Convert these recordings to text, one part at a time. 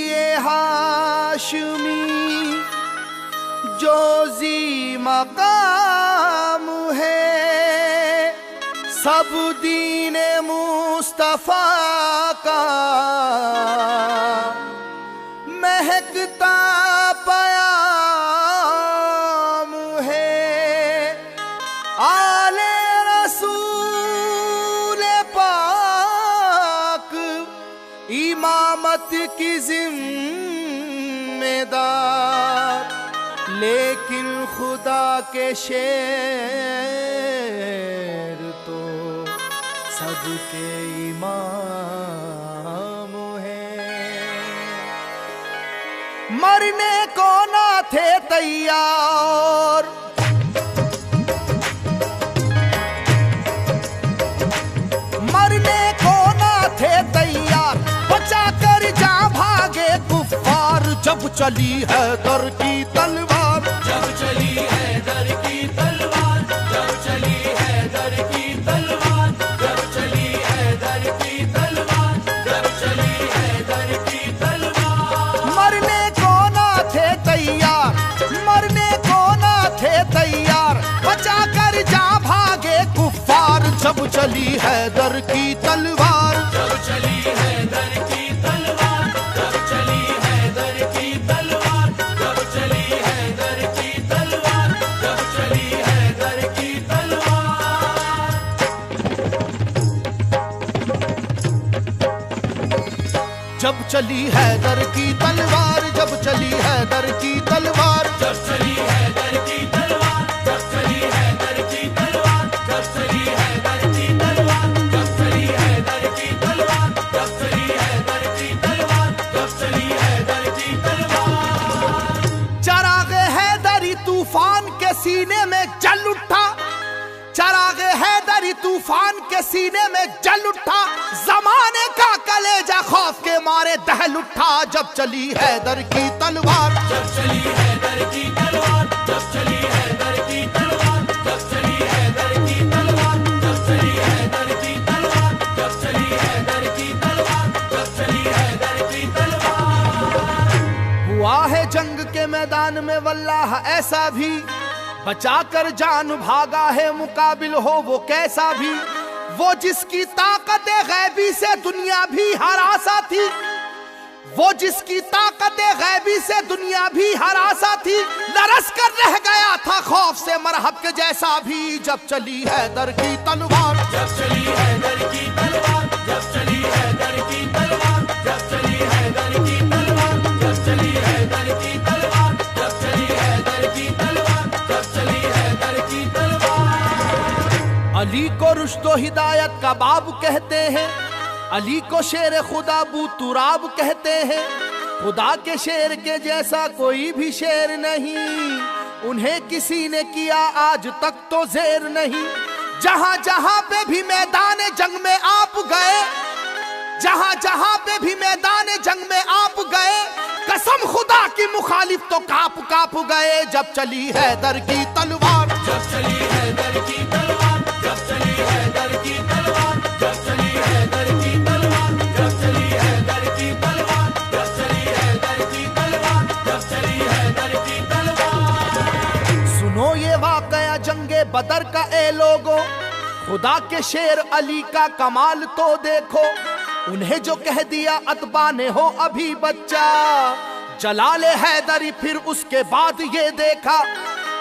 ये हाशमी जो जी मकाम है, सब दीन मुस्तफा का महकता पयाम है। आले रसूल पाक इमामत की जिम्मेदार, लेकिन खुदा के शेर तो सबके इमाम हैं। मरने को ना थे तैयार, मरने को ना थे तैयार, बचा कर जा भागे कुफ्फार। जब चली है दर की तलवार, जब चली है दर की तलवार, जब चली है दर की तलवार, जब चली है दर की तलवार, जब चली है दर की तलवार। मरने को ना थे तैयार, मरने को ना थे तैयार, बचा कर जा भागे कुफ्फार। जब चली है दर की तलवार, जब चली है दर की तलवार, जब चली है दर की तलवार, जब चली है दर की तलवार, जब चली है दर की तलवार। जब चली है दर की तलवार, जब चली है दर की तलवार। जब चली है दर की तलवार, जब चली है दर की तलवार, जब चली है दर की तलवार, जब चली है दर की तलवार, जब चली है दर की तलवार, जब चली है दर की तलवार। चराग हैदरी तूफान के सीने में जल उठा, चराग हैदरी तूफान के सीने में जल उठा। जमाने का कलेजा खौफ के मारे दहल उठा। जब चली हैदर की तलवार, जब चली है दर की तलवार, जब चली है दर की तलवार, जब चली है दर की तलवार, जब चली है दर की तलवार, जब चली है दर की तलवार, जब चली है दर की तलवार। हुआ है जंग के मैदान में वल्लाह ऐसा भी, बचा कर जान भागा है मुकाबिल हो वो कैसा भी। वो जिसकी ताकत गैबी से दुनिया भी हरासा थी, वो जिसकी ताकत गैबी से दुनिया भी हरासा थी। लरस कर रह गया था खौफ से मरहब के जैसा भी। जब चली हैदर की तलवार, जब चली है दर की तलवार, जब चली है दर की तलवार, जब चली है दर की तलवार, जब चली है दर की तलवार, जब चली है दर की तलवार, जब चली है दर की तलवार। अली को रुश्तो हिदायत का बाब कहते हैं, अली को शेर खुदा बू तुराब कहते हैं। खुदा के शेर के जैसा कोई भी शेर नहीं, उन्हें किसी ने किया आज तक तो जेर नहीं। जहां जहां पे भी मैदान जंग में आप गए, जहां जहां पे भी मैदान जंग में आप गए, कसम खुदा की मुखालिफ तो काप काप गए। जब चली हैदर की तलवार, जब चली है दर की तलवार, जब चली है दर की तलवार, जब चली है दर की तलवार, जब चली है दर की तलवार, जब चली है दर की तलवार, जब चली है दर की तलवार। सुनो ये वाकया जंगे बदर का ए लोगो, खुदा के शेर अली का कमाल तो देखो। उन्हें जो कह दिया अतबा ने हो अभी बच्चा, जलाले हैदरी फिर उसके बाद ये देखा।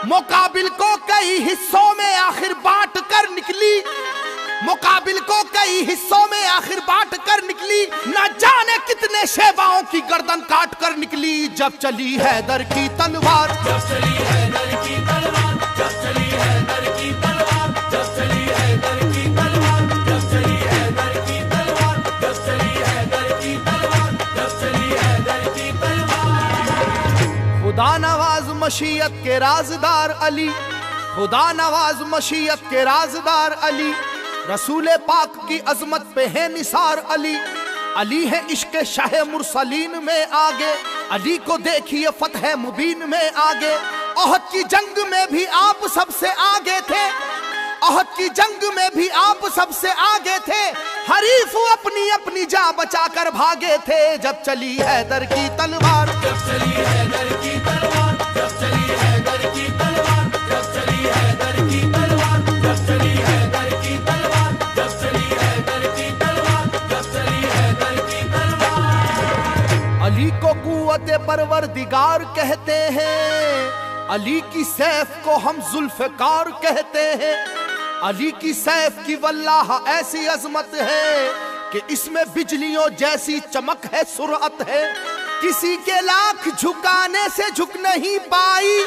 मुकाबिल को कई हिस्सों में आखिर बांट कर निकली, मुकाबिल को कई हिस्सों में आखिर बांट कर निकली। न जाने कितने शेवाओं की गर्दन काट कर निकली। जब चली हैदर की तलवार, जब चली है दर की तलवार, जब चली है दर की तलवार, जब चली है दर की तलवार, जब चली है दर की तलवार, जब चली है दर की तलवार, जब चली है दर की तलवार। खुदा नवाज मशीयत के राजदार अली, खुदा नवाज मशीयत के राजदार अली। रसूल पाक की अजमत पे है निसार अली। अली है इश्क शाह मुरसलीन में आगे, अली को देखिए फतह मुबीन में आगे। ओहद की जंग में भी आप सबसे आगे थे, ओहद की जंग में भी आप सबसे आगे थे, हरीफ अपनी अपनी जान बचाकर भागे थे। जब चली हैदर की तलवार, जब चली हैदर की तलवार, जब चली हैदर की तलवार, जब चली हैदर की तलवार, जब चली हैदर की तलवार, जब चली हैदर की तलवार, जब चली हैदर की तलवार। अली को कुव्वते परवरदिगार कहते हैं, अली की सैफ को हम जुल्फकार कहते हैं। अली की सैफ की वल्लाह ऐसी अजमत है कि इसमें बिजलियों जैसी चमक है, सुरअत है। किसी के लाख झुकाने से झुक नहीं पाई,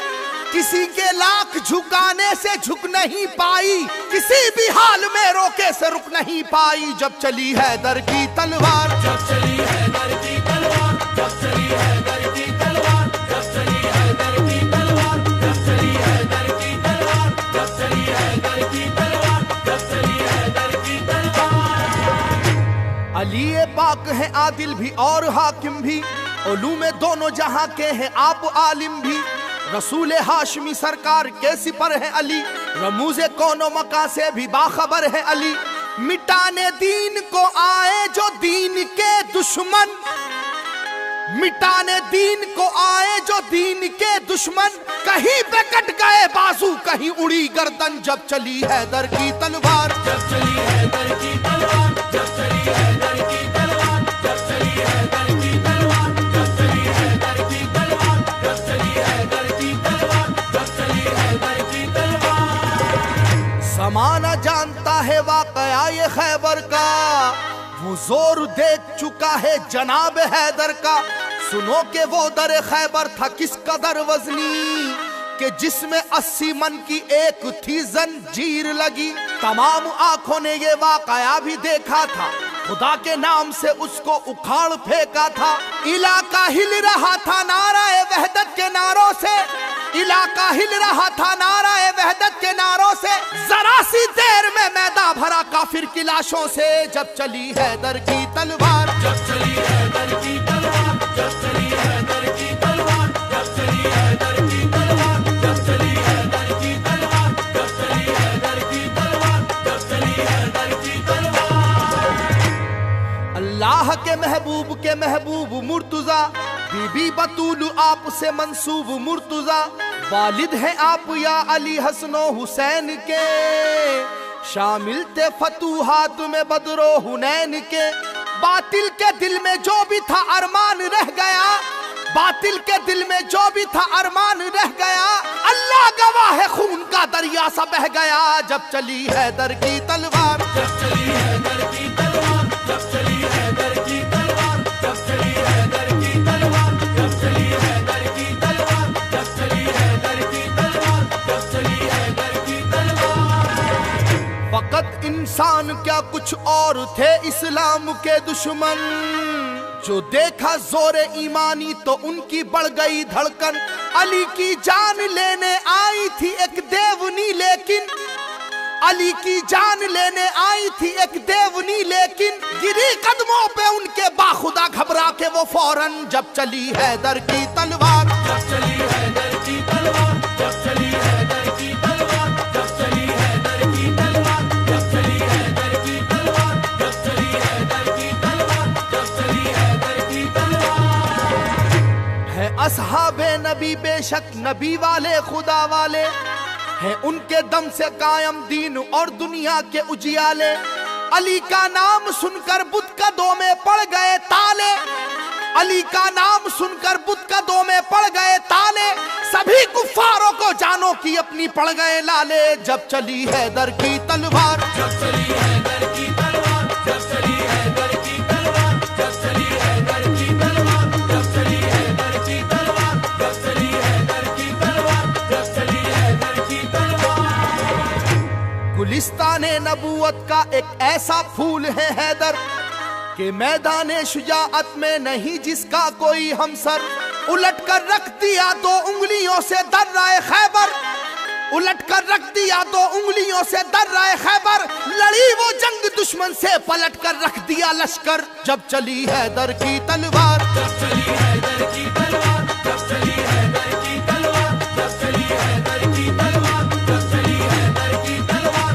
किसी के लाख झुकाने से झुक नहीं पाई, किसी भी हाल में रोके से रुक नहीं पाई। जब चली हैदर की तलवार, जब चली हैदर की तलवार, जब चली हैदर की तलवार, जब चली हैदर की तलवार, जब चली हैदर की तलवार, जब चली हैदर की तलवार, जब चली हैदर की तलवार। अली पाक है आदिल भी और हाकिम भी, उलूम दोनों जहां के हैं आप आलिम भी। रसूल हाशमी सरकार के सिपर है अली, रमूज़े कौनो मका से भी बाखबर है अली। मिटाने दीन को आए जो दीन के दुश्मन, मिटाने दीन को आए जो दीन के दुश्मन, कहीं पे कट गए बाजू कहीं उड़ी गर्दन। जब चली हैदर की तलवार, जब चली हैदर की तलवार, जब चली हैदर की तलवार, जब चली हैदर की तलवार, जब चली हैदर की तलवार, जब चली हैदर की तलवार, जब चली हैदर की तलवार। समाना जानता है वाकया ये खैबर का, वो जोर देख चुका है जनाब हैदर का। सुनो के वो दर खैबर था किस कदर वजनी, कि जिसमें 80 मन की एक थी जंजीर लगी। तमाम आंखों ने ये वाकया भी देखा था, खुदा के नाम से उसको उखाड़ फेंका था। इलाका हिल रहा था नाराए वहदत के नारों से, इलाका हिल रहा था नाराए वहदत के नारों से। जरा सी देर में मैदान भरा काफिर की लाशों से। जब चली हैदर की तलवार, जब चली हैदर की तलवार, जब चली हैदर की तलवार, जब चली हैदर की तलवार, जब चली हैदर की तलवार, जब चली हैदर की तलवार, जब चली हैदर की तलवार। अल्लाह के महबूब मुर्तुजा, बीबी बतूल आप से मंसूब मुर्तुजा। वालिद हैं आप या अली हसनो हुसैन के, शामिल थे फतूहात में बदरो हुनैन के। बातिल के दिल में जो भी था अरमान रह गया, बातिल के दिल में जो भी था अरमान रह गया। अल्लाह गवाह है खून का दरिया सा बह गया। जब चली हैदर की तलवार, जब चली हैदर की तलवार, जब चली हैदर की तलवार, जब चली हैदर की तलवार, जब चली हैदर की तलवार, जब चली हैदर की तलवार, जब चली हैदर की तलवार। फकत इंसान क्या कुछ और थे इस्लाम के दुश्मन, जो देखा जोरे ईमानी तो उनकी बढ़ गई धड़कन। अली की जान लेने आई थी एक देवनी लेकिन, अली की जान लेने आई थी एक देवनी लेकिन, गिरी कदमों पे उनके बाखुदा घबरा के वो फौरन। जब चली हैदर की तलवार, जब चली हैदर की तलवार, जब चली हैदर की तलवार, जब चली हैदर की तलवार, जब चली हैदर की तलवार, जब चली हैदर की तलवार, जब चली हैदर की तलवार। है असहाबे नबी बेशक नबी वाले खुदा वाले, है उनके दम से कायम दीन और दुनिया के उजियाले। अली का नाम सुनकर बुत कदों में पड़ गए ताले, अली का नाम सुनकर बुत कदों में पड़ गए ताले। सभी कुफ्फारों को जानो की अपनी पड़ गए लाले। जब चली हैदर की तलवार, जब चली हैदर की तलवार, जब चली हैदर की तलवार, जब चली हैदर की तलवार, जब चली हैदर की तलवार, जब चली हैदर की तलवार, जब चली हैदर की तलवार। गुलिस्ताने नबूवत का एक ऐसा फूल है हैदर, कि मैदाने शुजाअत में नहीं जिसका कोई हमसर। उलट कर रख दिया दो उंगलियों से दर्राए खैबर, उलट कर रख दिया दो उंगलियों से दर्राए खैबर। लड़ी वो जंग दुश्मन से पलट कर रख दिया लश्कर। जब चली हैदर की तलवार, जब चली हैदर की तलवार, जब चली हैदर की तलवार, जब चली हैदर की तलवार, जब चली हैदर की तलवार,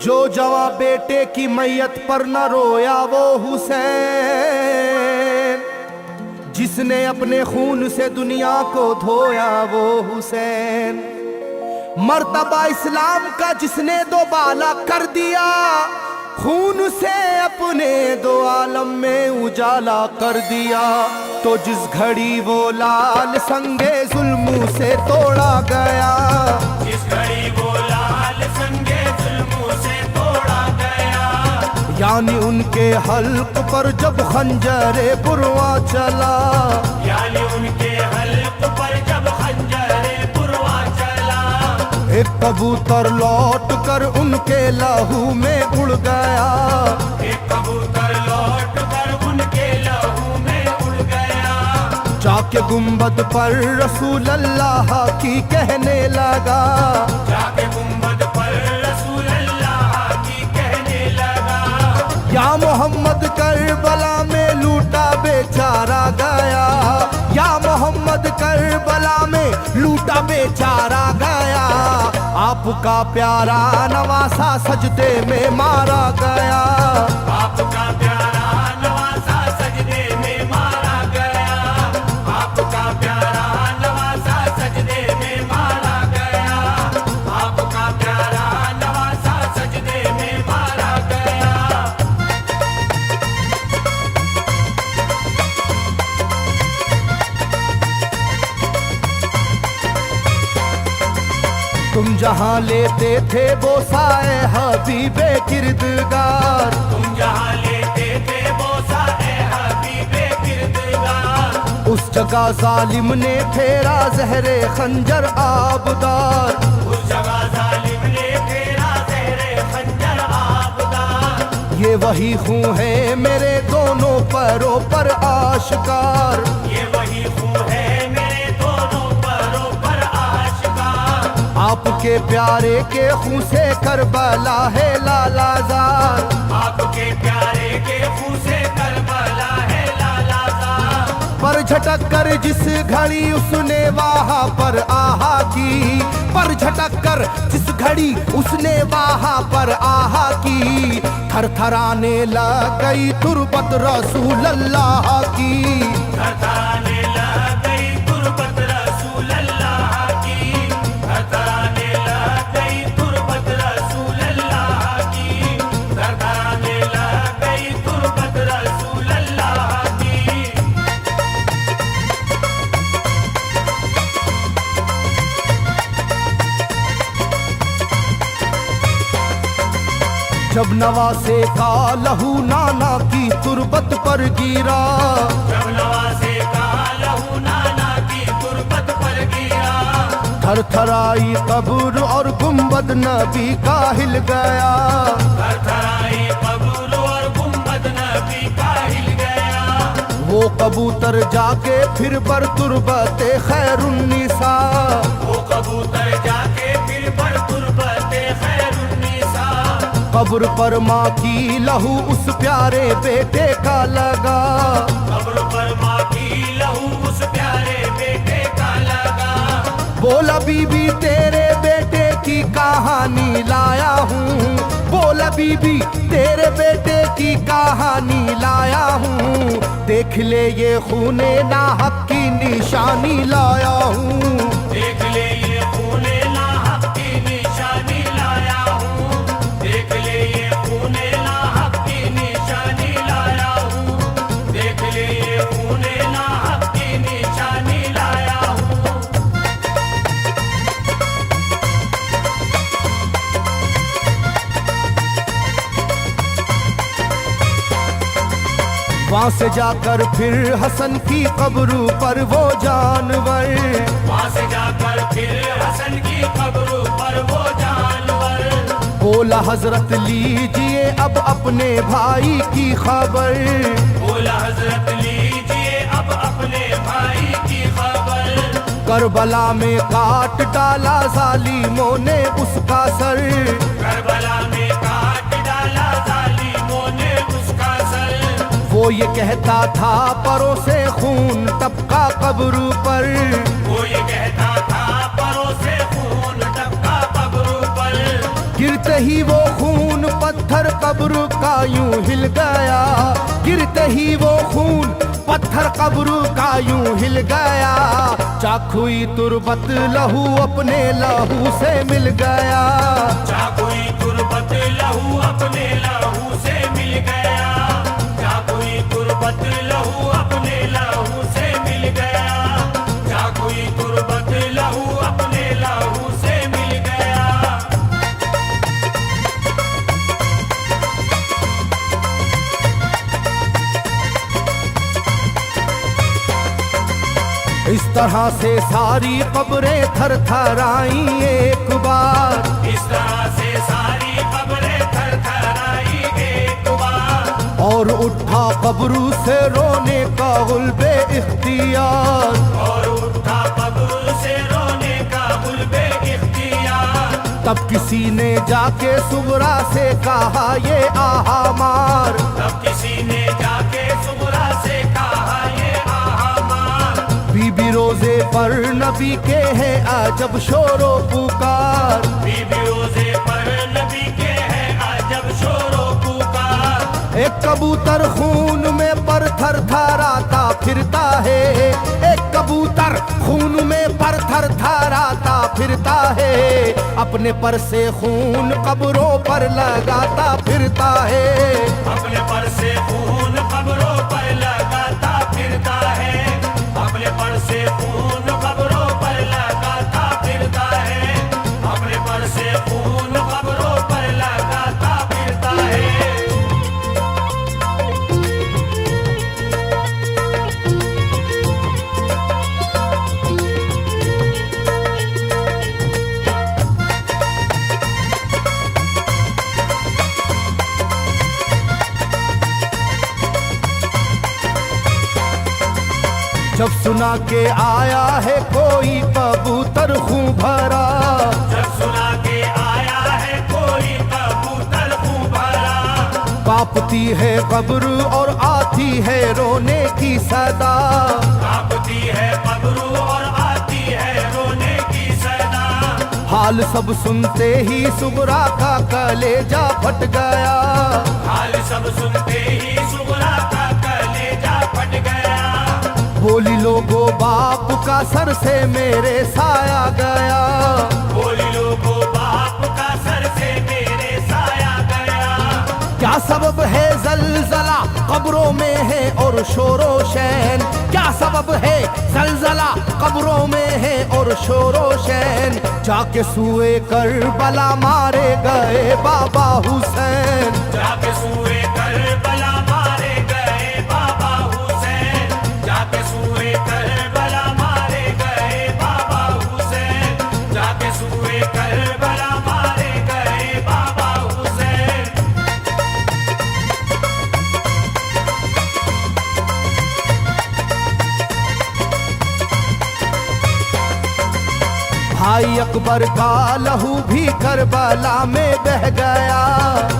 जो जवा बेटे की मैयत पर न रोया वो हुसैन, जिसने अपने खून से दुनिया को धोया वो हुसैन। मर्तबा इस्लाम का जिसने दोबाला कर दिया, खून से अपने दो आलम में उजाला कर दिया, तो जिस घड़ी वो लाल संगे जुल्म से तोड़ा गया, जिस घड़ी वो लाल संगे जुल्म से तोड़ा गया, यानी उनके हल्क पर जब खंजरे पुरवा चला, यानी उनके हल्क पर जब खंजरे पुरवा चला, एक कबूतर लौट कर उनके लहू में उड़ गया, एक कबूतर लौट कर उनके लहू में उड़ गया, जाके गुंबद पर रसूल अल्लाह की कहने लगा, जाके गुंबद पर रसूल अल्लाह की कहने लगा, या मोहम्मद करबला में लूटा बेचारा गया, या मोहम्मद करबला में लूटा बेचारा गया, आपका प्यारा नवासा सजदे में मारा गया, आपका प्यारा नवासा सजदे में मारा गया, आपका प्यारा नवासा सजदे में मारा गया, आपका प्यारा नवासा सजदे में मारा गया। तुम जहाँ लेते थे बोसाए हबीबे किरदगार, तुम जहाँ लेते थे बोसा ए हबीबे किरदगार, उस जगह जालिम ने फेरा जहरे खंजर आबदार, उस जगह जालिम ने फेरा ज़हरे खंजर आबदार, ये वही खून है मेरे दोनों पैरों पर आश्कार, ये वही खून है मेरे दोनों पैरों पर आशिकार, आपके प्यारे के खून से करबला है लालाजार, आपके प्यारे के खून से करबला है लालाजार, पर झटक कर जिस घड़ी उसने वहां पर आहा की, पर झटक कर जिस घड़ी उसने वहां पर आहा की, थरथराने लग गई तुरबत रसूल अल्लाह की, थरथराने लग गई तुरबत रसूल अल्लाह की, थरथराने लग गई तुरबत रसूल अल्लाह की, थरथराने लग गई तुरबत रसूल अल्लाह की। जब नवासे का लहू नाना की तुरबत पर गिरा, जब नवासे का लहू नाना की तुरबत पर गिरा, थरथराई कब्र और गुंबद नबी का हिल गया, थरथराई कब्र और गुंबद नबी का हिल गया, वो कबूतर जाके फिर पर तुरबते खैरुन्निसा, वो कबूतर जाके फिर पर तुरबते खैरुन्निसा, कब्र पर माँ की लहू उस प्यारे बेटे का लगा, कब्र पर माँ की लहू उस प्यारे बेटे का लगा, बोला बीबी तेरे बेटे की कहानी लाया हूँ, बोला बीबी तेरे बेटे की कहानी लाया हूँ, देख ले ये खूने नाहक की निशानी लाया हूँ, देख ले ये खूने नाहक की निशानी लाया हूँ, देख ले ये खूने नाहक की निशानी लाया हूँ, देख ले ये खूने नाहक की निशानी लाया हूँ। वहां से जाकर फिर हसन की कब्र पर वो जानवर, वहां से जाकर फिर हसन की कब्र पर वो जानवर, बोला हजरत लीजिए अब अपने भाई की खबर, बोला हजरत लीजिए अब अपने भाई की खबर, करबला में काट डाला जालिमों ने उसका सर, करबला में काट डाला जालिमों ने उसका सर, वो ये कहता था परों से खून टपका कब्र पर, वो ये कहता था परों से खून टपका कब्र पर, गिरते ही वो खून पर पत्थर कब्र का यूं हिल गया, गिरते ही वो खून पत्थर कब्र का यूं हिल गया। चाकुई तुरबत लहू अपने लहू से मिल गया, चाकुई तुरबत लहू अपने लहू से मिल गया, चाकुई तुरबत लहू अपने लहू से मिल गया, चाकुई तुरबत लहू अपने लहू से मिल गया। इस तरह से सारी कब्रें थर थर आई एक बार, इस तरह से सारी कब्रें थर थर आई एक बार, और उठा कब्र से रोने का गुल्बे इख्तियार, और उठा कब्र से रोने का गुल्बे इख्तियार। तब किसी ने जाके सुगरा से कहा ये आहा मार, तब किसी ने जाके सुगरा से कहा ये आहा मार। बीबी रोजे पर नबी के हैं अजब शोरो पुकार, बीबी रोजे पर नबी के हैं अजब शोरो पुकार। एक कबूतर खून में पर थर थराता फिरता है, एक कबूतर खून में पर थर थराता फिरता है, अपने पर से खून कब्रों पर लगाता फिरता है, अपने पर से खून कब्रों पर लगाता फिरता है, अपने पर से खून कब्रों पर लगाता फिरता है, अपने पर से खून कब्रों पर लगाता फिरता है। जब सुना के आया है कोई कबूतर खूं भरा, जब सुना के आया है कोई कबूतर खूं भरा, कांपती है कब्र और आती है रोने की सदा, कांपती है कब्र और आती है रोने की सदा। हाल सब सुनते ही सुगरा का कलेजा फट गया, हाल सब सुनते ही सुगरा का कलेजा फट गया। बोली लोगो बाप का सर से मेरे साया गया, बोली लोगो बाप का सर से मेरे साया गया। क्या सबब है जलजला कब्रों में है और शोरो शैन, क्या सबब है जलजला कब्रों में है और शोरो शैन। जाके सुए करबला मारे गए बाबा हुसैन, जाके सुए करबला मारे गए बाबा हुसैन, जाके सुए करबला मारे गए बाबा हुसैन, जाके सुए करबला मारे गए बाबा हुसैन। भाई अकबर का लहू भी करबला में बह गया,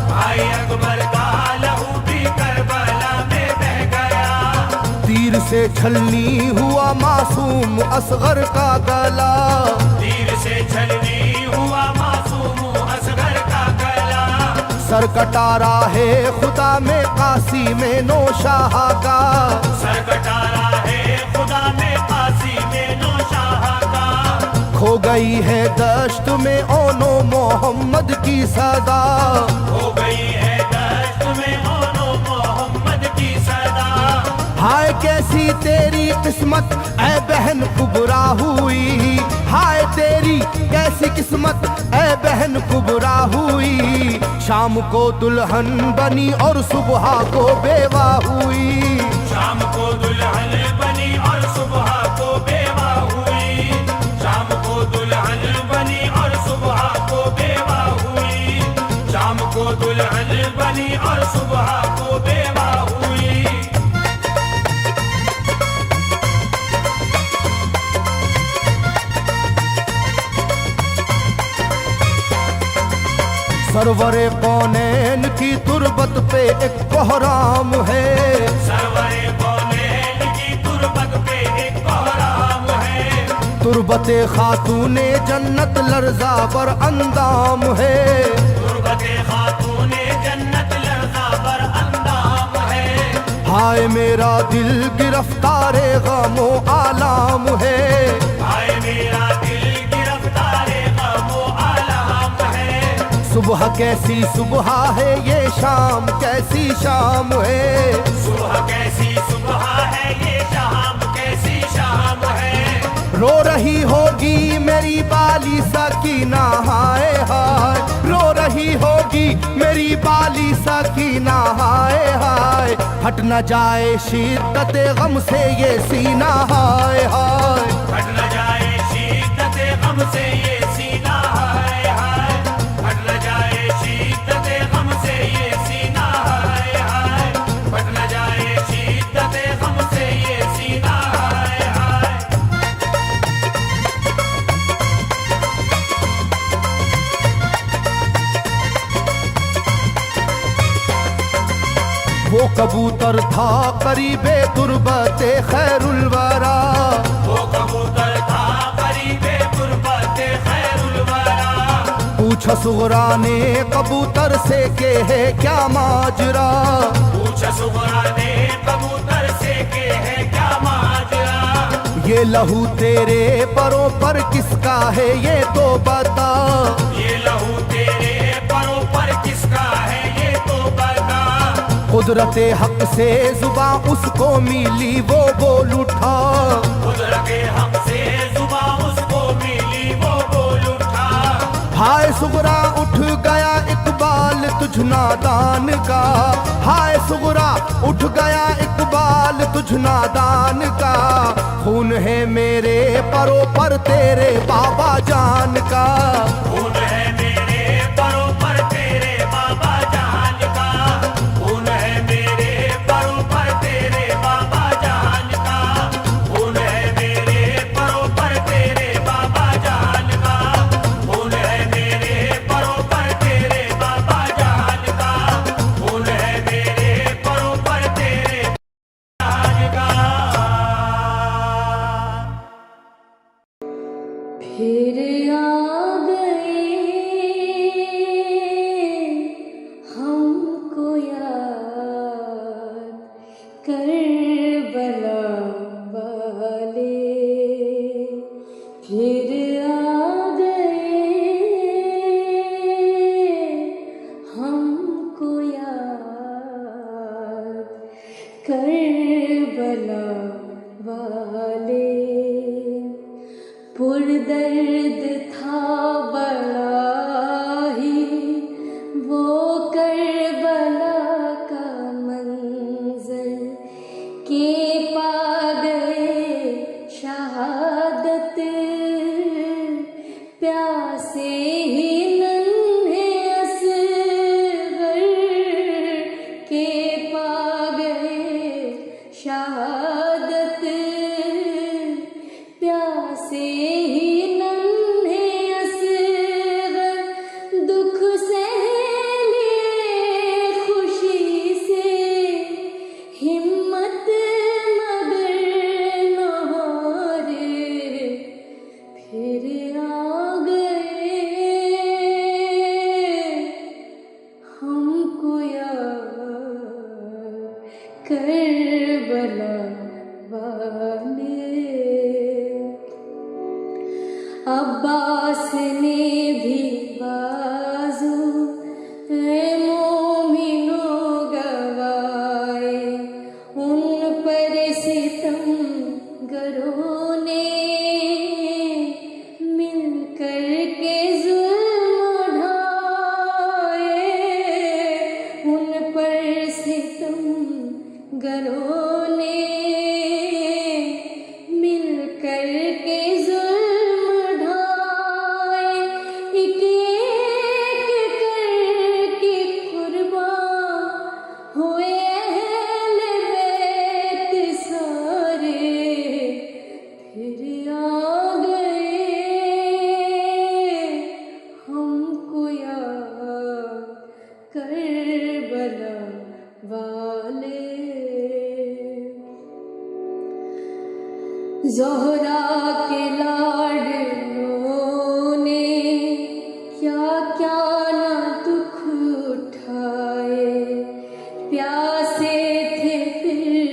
भाई अकबर का लहू भी करबला में बह गया। तीर से छलनी हुआ मासूम असगर का गला, तीर से छलनी हुआ मासूम असगर का गला। सर कटारा है खुदा में काशी में नौशाह का, सर कटारा है खुदा में काशी में नौशाह का। खो गई है दश्त में ओनो मोहम्मद की सदा, हो गई है दश्त में ओनो मोहम्मद की सदा। हाय कैसी तेरी किस्मत ऐ बहन कुबरा हुई, हाय तेरी कैसी किस्मत ऐ बहन कुबरा हुई। शाम को दुल्हन बनी और सुबह को बेवा हुई, शाम को दुल्हन बनी और सुबह को बेवा हुई, शाम को दुल्हन बनी और सुबह को बेवा हुई, शाम को दुल्हन बनी और सुबह को बेवा हुई। सरवरे कौनैन की तुरबत पे एक कोहराम है, सरवरे कौनैन की तुरबत पे एक कोहराम है। तुरबते खातूने जन्नत लर्जा पर अंदाम है, तुरबते खातूने हाय मेरा दिल गिरफ्तारे गमो आलाम है, हाय मेरा दिल गिरफ्तारे गमो आलम है। सुबह कैसी सुबह है ये शाम कैसी शाम है, सुबह कैसी सुबह है ये शाम कैसी शाम है। रो रही होगी मेरी बाली सकीना हाय हाय, रो रही होगी मेरी बाली सकीना हाय हाय, हट न जाए शिद्दत गम से ये सीना हाय हाय, हट न जाए शिद्दत गम से ये सीना हाय हाय, हट न जाए शिद्दत गम से ये सीना हाय हाय, हट न जाए शिद्दत गम से ये सीना हाय हाय। वो कबूतर था करीबे तुरबते खैरुल वरा, वो कबूतर था करीबे तुरबते खैरुल वरा। पूछा सुगरा ने कबूतर से के है क्या माजरा, पूछा सुगरा ने कबूतर से के है क्या माजरा। ये लहू तेरे परों पर किसका है ये तो बता, ये लहू तेरे परों पर किसका है ये तो बता। कुदरते हक से जुबां उसको मिली वो बोल उठा, कुदरते हक से जुबां उसको मिली वो बोल उठा। हाय सुगरा उठ गया इकबाल तुझ नादान का, हाय सुगरा उठ गया इकबाल तुझ नादान का, खून है मेरे परों पर तेरे बाबा जान का, खून है मेरे परों पर तेरे बाबा जान का, खून है मेरे परों पर तेरे बाबा जान का, खून है मेरे परों पर तेरे बाबा जान का, खून है मेरे परों पर तेरे बाबा जान का, खून है मेरे परों पर तेरे जान का। फिर आ गए हमको याद करबला वाले, फिर आ गए हमको याद करबला वाले। पुरदर्द था बड़ा ही वो करबला का मंजर, के पा गए शहादत प्यासे ही नन्हे असगर, के पा गए शहादत प्यासे ही नन्हे असगर। दुख से लिए खुशी से हिम्मत मगर न हारे, फिर आ गए हमको याद करबला वाले। अब्बास ने भी बाजू ऐ मोमिनो गवाए, उन पर सितम गरों ने मिल कर के जुल्म ढाए, उन पर सितम गरों ने मिल कर के जुल्म ढाए। एक एक करके कुर्बान हुए अहले बैत सारे, फिर आ गए हमको याद करबला वाले। ज़ोहरा के लाडलों ने क्या क्या ना दुख उठाए, प्यासे थे फिर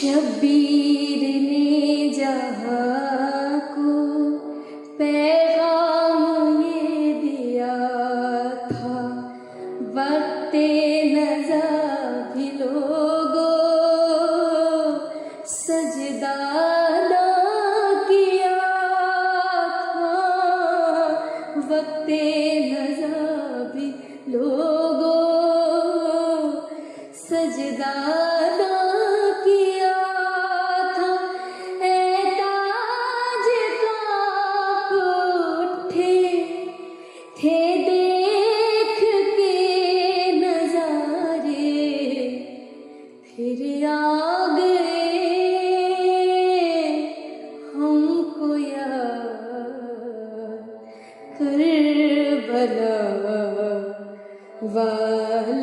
शब्बीर ने जहाँ को पैगाम ये दिया था, वक्ते नज़ा भी लोगों सजदा ना किया था, वक्ते नज़ा भी लोगों सजदा ना किया था। ऐ ताज काँप उठे थे देख के नजारे, फिर आ गए हमको याद करबला वाले।